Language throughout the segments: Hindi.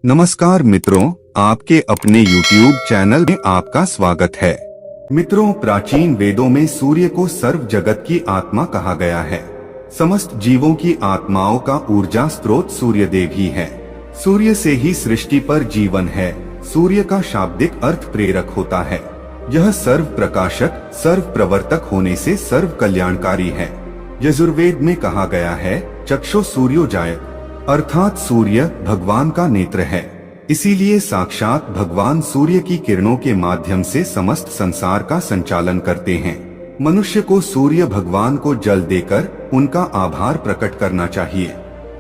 नमस्कार मित्रों, आपके अपने YouTube चैनल में आपका स्वागत है। मित्रों, प्राचीन वेदों में सूर्य को सर्व जगत की आत्मा कहा गया है। समस्त जीवों की आत्माओं का ऊर्जा स्रोत सूर्य देव ही है। सूर्य से ही सृष्टि पर जीवन है। सूर्य का शाब्दिक अर्थ प्रेरक होता है। यह सर्व प्रकाशक, सर्व प्रवर्तक होने से सर्व कल्याणकारी है। यजुर्वेद में कहा गया है, चक्षु सूर्योजायत, अर्थात सूर्य भगवान का नेत्र है। इसीलिए साक्षात भगवान सूर्य की किरणों के माध्यम से समस्त संसार का संचालन करते हैं। मनुष्य को सूर्य भगवान को जल देकर उनका आभार प्रकट करना चाहिए।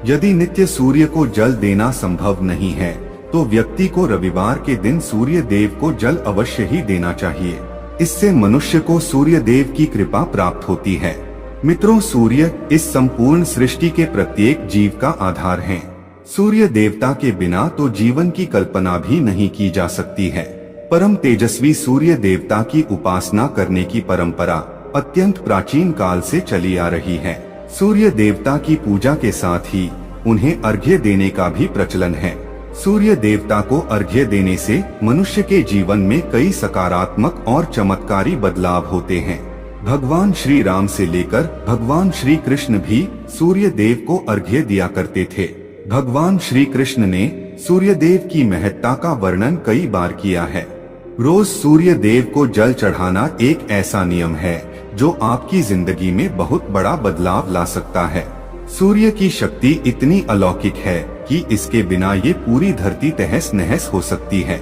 यदि नित्य सूर्य को जल देना संभव नहीं है तो व्यक्ति को रविवार के दिन सूर्य देव को जल अवश्य ही देना चाहिए। इससे मनुष्य को सूर्य देव की कृपा प्राप्त होती है। मित्रों, सूर्य इस संपूर्ण सृष्टि के प्रत्येक जीव का आधार है। सूर्य देवता के बिना तो जीवन की कल्पना भी नहीं की जा सकती है। परम तेजस्वी सूर्य देवता की उपासना करने की परंपरा अत्यंत प्राचीन काल से चली आ रही है। सूर्य देवता की पूजा के साथ ही उन्हें अर्घ्य देने का भी प्रचलन है। सूर्य देवता को अर्घ्य देने से मनुष्य के जीवन में कई सकारात्मक और चमत्कारी बदलाव होते हैं। भगवान श्री राम से लेकर भगवान श्री कृष्ण भी सूर्य देव को अर्घ्य दिया करते थे। भगवान श्री कृष्ण ने सूर्य देव की महत्ता का वर्णन कई बार किया है। रोज सूर्य देव को जल चढ़ाना एक ऐसा नियम है जो आपकी जिंदगी में बहुत बड़ा बदलाव ला सकता है। सूर्य की शक्ति इतनी अलौकिक है कि इसके बिना ये पूरी धरती तहस नहस हो सकती है।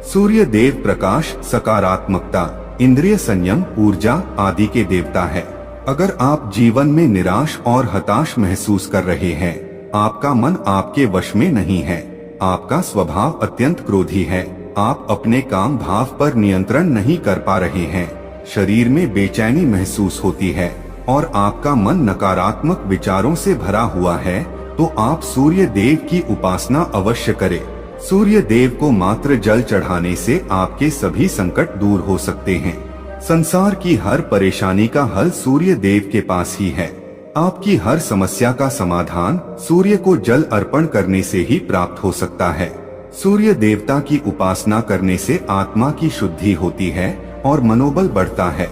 सूर्य देव प्रकाश, सकारात्मकता, इंद्रिय संयम, ऊर्जा आदि के देवता है। अगर आप जीवन में निराश और हताश महसूस कर रहे हैं, आपका मन आपके वश में नहीं है, आपका स्वभाव अत्यंत क्रोधी है, आप अपने काम भाव पर नियंत्रण नहीं कर पा रहे हैं, शरीर में बेचैनी महसूस होती है और आपका मन नकारात्मक विचारों से भरा हुआ है, तो आप सूर्य देव की उपासना अवश्य करें। सूर्य देव को मात्र जल चढ़ाने से आपके सभी संकट दूर हो सकते हैं। संसार की हर परेशानी का हल सूर्य देव के पास ही है। आपकी हर समस्या का समाधान सूर्य को जल अर्पण करने से ही प्राप्त हो सकता है। सूर्य देवता की उपासना करने से आत्मा की शुद्धि होती है और मनोबल बढ़ता है।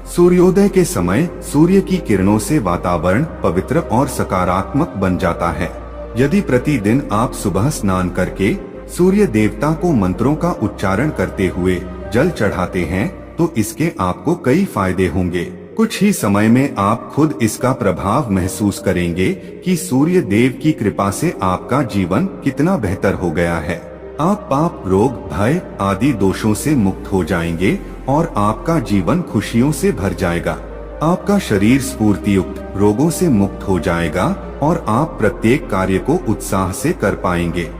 सूर्योदय के समय सूर्य की किरणों से वातावरण पवित्र और सकारात्मक बन जाता है। यदि प्रतिदिन आप सुबह स्नान करके सूर्य देवता को मंत्रों का उच्चारण करते हुए जल चढ़ाते हैं तो इसके आपको कई फायदे होंगे। कुछ ही समय में आप खुद इसका प्रभाव महसूस करेंगे कि सूर्य देव की कृपा से आपका जीवन कितना बेहतर हो गया है। आप पाप, रोग, भय आदि दोषों से मुक्त हो जाएंगे और आपका जीवन खुशियों से भर जाएगा। आपका शरीर स्फूर्ति युक्त, रोगों से मुक्त हो जाएगा और आप प्रत्येक कार्य को उत्साह से कर पाएंगे।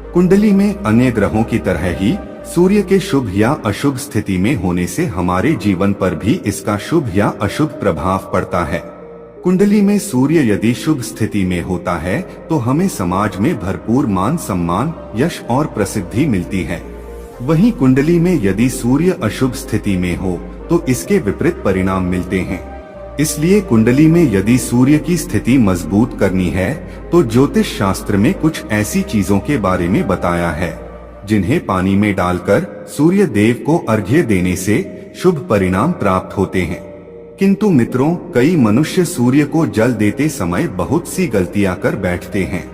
कुंडली में अन्य ग्रहों की तरह ही सूर्य के शुभ या अशुभ स्थिति में होने से हमारे जीवन पर भी इसका शुभ या अशुभ प्रभाव पड़ता है। कुंडली में सूर्य यदि शुभ स्थिति में होता है तो हमें समाज में भरपूर मान सम्मान, यश और प्रसिद्धि मिलती है। वहीं कुंडली में यदि सूर्य अशुभ स्थिति में हो तो इसके विपरीत परिणाम मिलते हैं। इसलिए कुंडली में यदि सूर्य की स्थिति मजबूत करनी है तो ज्योतिष शास्त्र में कुछ ऐसी चीजों के बारे में बताया है जिन्हें पानी में डालकर सूर्य देव को अर्घ्य देने से शुभ परिणाम प्राप्त होते हैं। किंतु मित्रों, कई मनुष्य सूर्य को जल देते समय बहुत सी गलतियां कर बैठते हैं।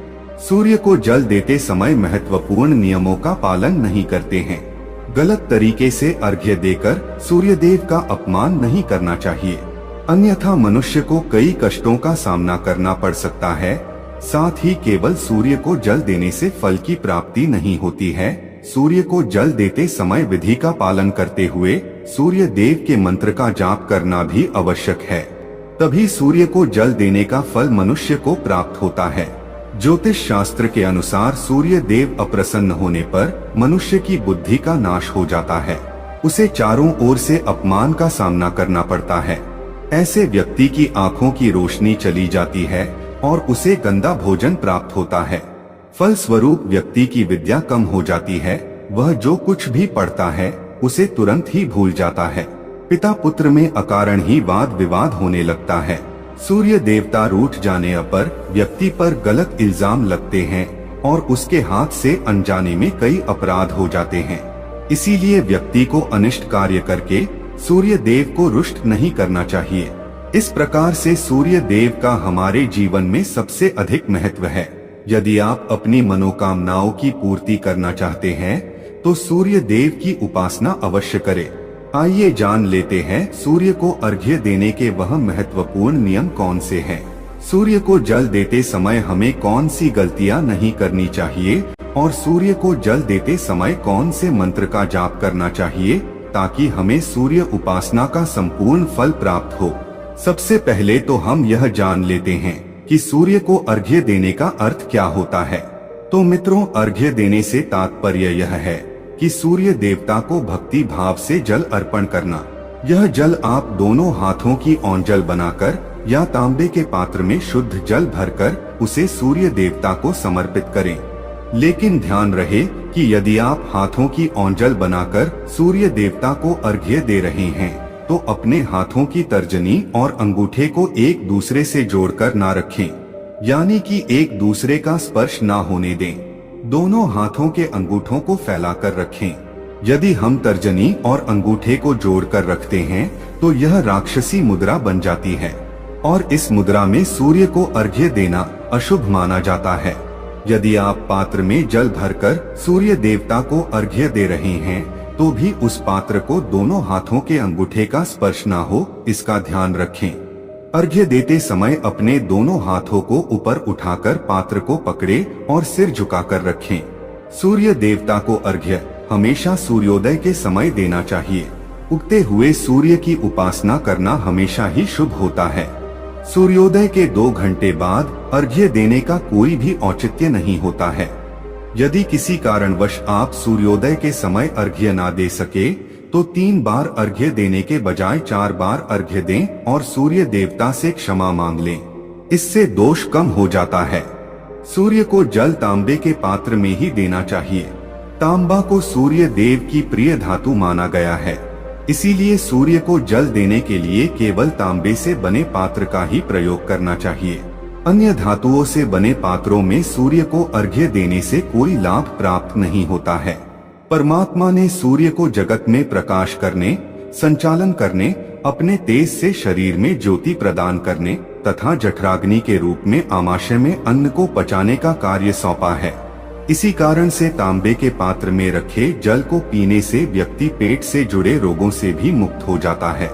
सूर्य को जल देते समय महत्वपूर्ण नियमों का पालन नहीं करते हैं। गलत तरीके से अर्घ्य देकर सूर्य देव का अपमान नहीं करना चाहिए, अन्यथा मनुष्य को कई कष्टों का सामना करना पड़ सकता है। साथ ही केवल सूर्य को जल देने से फल की प्राप्ति नहीं होती है। सूर्य को जल देते समय विधि का पालन करते हुए सूर्य देव के मंत्र का जाप करना भी आवश्यक है। तभी सूर्य को जल देने का फल मनुष्य को प्राप्त होता है। ज्योतिष शास्त्र के अनुसार सूर्य देव अप्रसन्न होने पर मनुष्य की बुद्धि का नाश हो जाता है। उसे चारों ओर से अपमान का सामना करना पड़ता है। ऐसे व्यक्ति की आंखों की रोशनी चली जाती है और उसे गंदा भोजन प्राप्त होता है। फल स्वरूप व्यक्ति की विद्या कम हो जाती है। वह जो कुछ भी पढ़ता है उसे तुरंत ही भूल जाता है। पिता पुत्र में अकारण ही वाद विवाद होने लगता है। सूर्य देवता रूठ जाने पर व्यक्ति पर गलत इल्जाम लगते हैं और उसके हाथ से अनजाने में कई अपराध हो जाते हैं। इसीलिए व्यक्ति को अनिष्ट कार्य करके सूर्य देव को रुष्ट नहीं करना चाहिए। इस प्रकार से सूर्य देव का हमारे जीवन में सबसे अधिक महत्व है। यदि आप अपनी मनोकामनाओं की पूर्ति करना चाहते हैं तो सूर्य देव की उपासना अवश्य करें। आइए जान लेते हैं सूर्य को अर्घ्य देने के वह महत्वपूर्ण नियम कौन से हैं। सूर्य को जल देते समय हमें कौन सी गलतियां नहीं करनी चाहिए और सूर्य को जल देते समय कौन से मंत्र का जाप करना चाहिए ताकि हमें सूर्य उपासना का संपूर्ण फल प्राप्त हो। सबसे पहले तो हम यह जान लेते हैं कि सूर्य को अर्घ्य देने का अर्थ क्या होता है। तो मित्रों, अर्घ्य देने से तात्पर्य यह है कि सूर्य देवता को भक्ति भाव से जल अर्पण करना। यह जल आप दोनों हाथों की ओंजल बनाकर या तांबे के पात्र में शुद्ध जल भरकर उसे सूर्य देवता को समर्पित करें। लेकिन ध्यान रहे कि यदि आप हाथों की ओंजल बनाकर सूर्य देवता को अर्घ्य दे रहे हैं तो अपने हाथों की तर्जनी और अंगूठे को एक दूसरे से जोड़कर ना रखें, यानी कि एक दूसरे का स्पर्श ना होने दें। दोनों हाथों के अंगूठों को फैलाकर रखें। यदि हम तर्जनी और अंगूठे को जोड़कर रखते हैं तो यह राक्षसी मुद्रा बन जाती है और इस मुद्रा में सूर्य को अर्घ्य देना अशुभ माना जाता है। यदि आप पात्र में जल भरकर सूर्य देवता को अर्घ्य दे रहे हैं तो भी उस पात्र को दोनों हाथों के अंगूठे का स्पर्श ना हो, इसका ध्यान रखें। अर्घ्य देते समय अपने दोनों हाथों को ऊपर उठाकर पात्र को पकड़े और सिर झुकाकर रखें। सूर्य देवता को अर्घ्य हमेशा सूर्योदय के समय देना चाहिए। उगते हुए सूर्य की उपासना करना हमेशा ही शुभ होता है। सूर्योदय के 2 घंटे बाद अर्घ्य देने का कोई भी औचित्य नहीं होता है। यदि किसी कारणवश आप सूर्योदय के समय अर्घ्य ना दे सके तो 3 बार अर्घ्य देने के बजाय 4 बार अर्घ्य दें और सूर्य देवता से क्षमा मांग लें। इससे दोष कम हो जाता है। सूर्य को जल तांबे के पात्र में ही देना चाहिए। तांबा को सूर्य देव की प्रिय धातु माना गया है। इसीलिए सूर्य को जल देने के लिए केवल तांबे से बने पात्र का ही प्रयोग करना चाहिए। अन्य धातुओं से बने पात्रों में सूर्य को अर्घ्य देने से कोई लाभ प्राप्त नहीं होता है। परमात्मा ने सूर्य को जगत में प्रकाश करने, संचालन करने, अपने तेज से शरीर में ज्योति प्रदान करने तथा जठराग्नि के रूप में आमाशय में अन्न को पचाने का कार्य सौंपा है। इसी कारण से तांबे के पात्र में रखे जल को पीने से व्यक्ति पेट से जुड़े रोगों से भी मुक्त हो जाता है।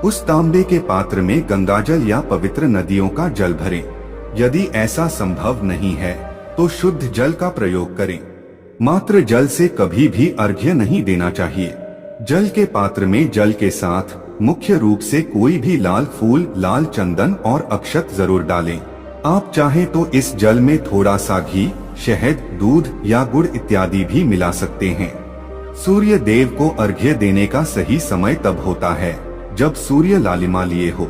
उस तांबे के पात्र में गंगाजल या पवित्र नदियों का जल भरें। यदि ऐसा संभव नहीं है तो शुद्ध जल का प्रयोग करें। मात्र जल से कभी भी अर्घ्य नहीं देना चाहिए। जल के पात्र में जल के साथ मुख्य रूप से कोई भी लाल फूल, लाल चंदन और अक्षत जरूर डालें। आप चाहें तो इस जल में थोड़ा सा घी, शहद, दूध या गुड़ इत्यादि भी मिला सकते हैं। सूर्य देव को अर्घ्य देने का सही समय तब होता है जब सूर्य लालिमा लिए हो,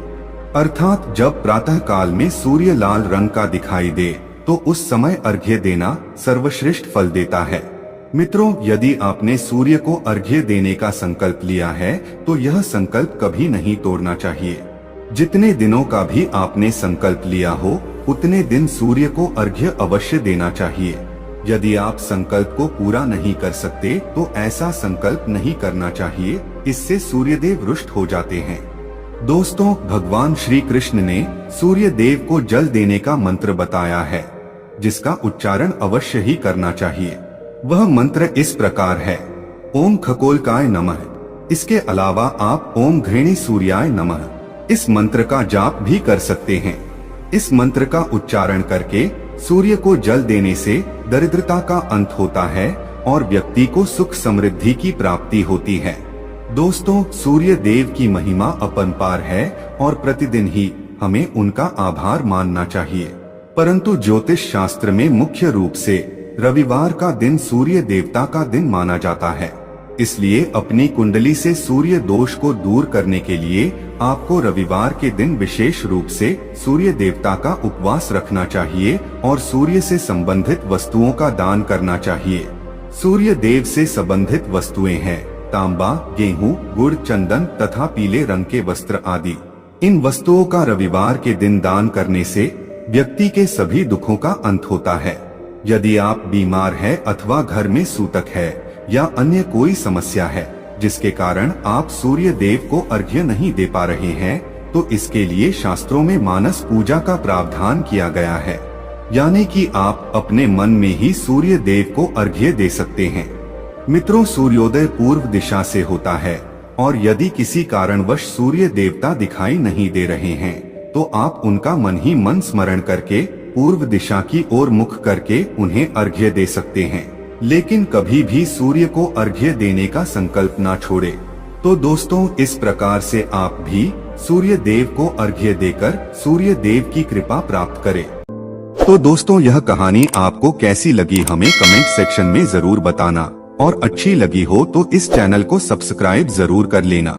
अर्थात जब प्रातः काल में सूर्य लाल रंग का दिखाई दे तो उस समय अर्घ्य देना सर्वश्रेष्ठ फल देता है। मित्रों, यदि आपने सूर्य को अर्घ्य देने का संकल्प लिया है तो यह संकल्प कभी नहीं तोड़ना चाहिए। जितने दिनों का भी आपने संकल्प लिया हो उतने दिन सूर्य को अर्घ्य अवश्य देना चाहिए। यदि आप संकल्प को पूरा नहीं कर सकते तो ऐसा संकल्प नहीं करना चाहिए, इससे सूर्यदेव रुष्ट हो जाते हैं। दोस्तों, भगवान श्री कृष्ण ने सूर्य देव को जल देने का मंत्र बताया है जिसका उच्चारण अवश्य ही करना चाहिए। वह मंत्र इस प्रकार है: ओम खगोलकाय नमः। इसके अलावा आप ओम घृणी सूर्याय नमः इस मंत्र का जाप भी कर सकते हैं। इस मंत्र का उच्चारण करके सूर्य को जल देने से दरिद्रता का अंत होता है और व्यक्ति को सुख समृद्धि की प्राप्ति होती है। दोस्तों, सूर्य देव की महिमा अपरंपार है और प्रतिदिन ही हमें उनका आभार मानना चाहिए। परंतु ज्योतिष शास्त्र में मुख्य रूप से रविवार का दिन सूर्य देवता का दिन माना जाता है। इसलिए अपनी कुंडली से सूर्य दोष को दूर करने के लिए आपको रविवार के दिन विशेष रूप से सूर्य देवता का उपवास रखना चाहिए और सूर्य से संबंधित वस्तुओं का दान करना चाहिए। सूर्य देव से संबंधित वस्तुएं हैं तांबा, गेहूं, गुड़, चंदन तथा पीले रंग के वस्त्र आदि। इन वस्तुओं का रविवार के दिन दान करने से व्यक्ति के सभी दुखों का अंत होता है। यदि आप बीमार है अथवा घर में सूतक है या अन्य कोई समस्या है जिसके कारण आप सूर्य देव को अर्घ्य नहीं दे पा रहे हैं, तो इसके लिए शास्त्रों में मानस पूजा का प्रावधान किया गया है, यानी कि आप अपने मन में ही सूर्य देव को अर्घ्य दे सकते हैं। मित्रों, सूर्योदय पूर्व दिशा से होता है और यदि किसी कारणवश सूर्य देवता दिखाई नहीं दे रहे हैं तो आप उनका मन ही मन स्मरण करके पूर्व दिशा की ओर मुख करके उन्हें अर्घ्य दे सकते हैं, लेकिन कभी भी सूर्य को अर्घ्य देने का संकल्प ना छोड़े। तो दोस्तों, इस प्रकार से आप भी सूर्य देव को अर्घ्य देकर सूर्य देव की कृपा प्राप्त करें। तो दोस्तों, यह कहानी आपको कैसी लगी हमें कमेंट सेक्शन में जरूर बताना, और अच्छी लगी हो तो इस चैनल को सब्सक्राइब जरूर कर लेना।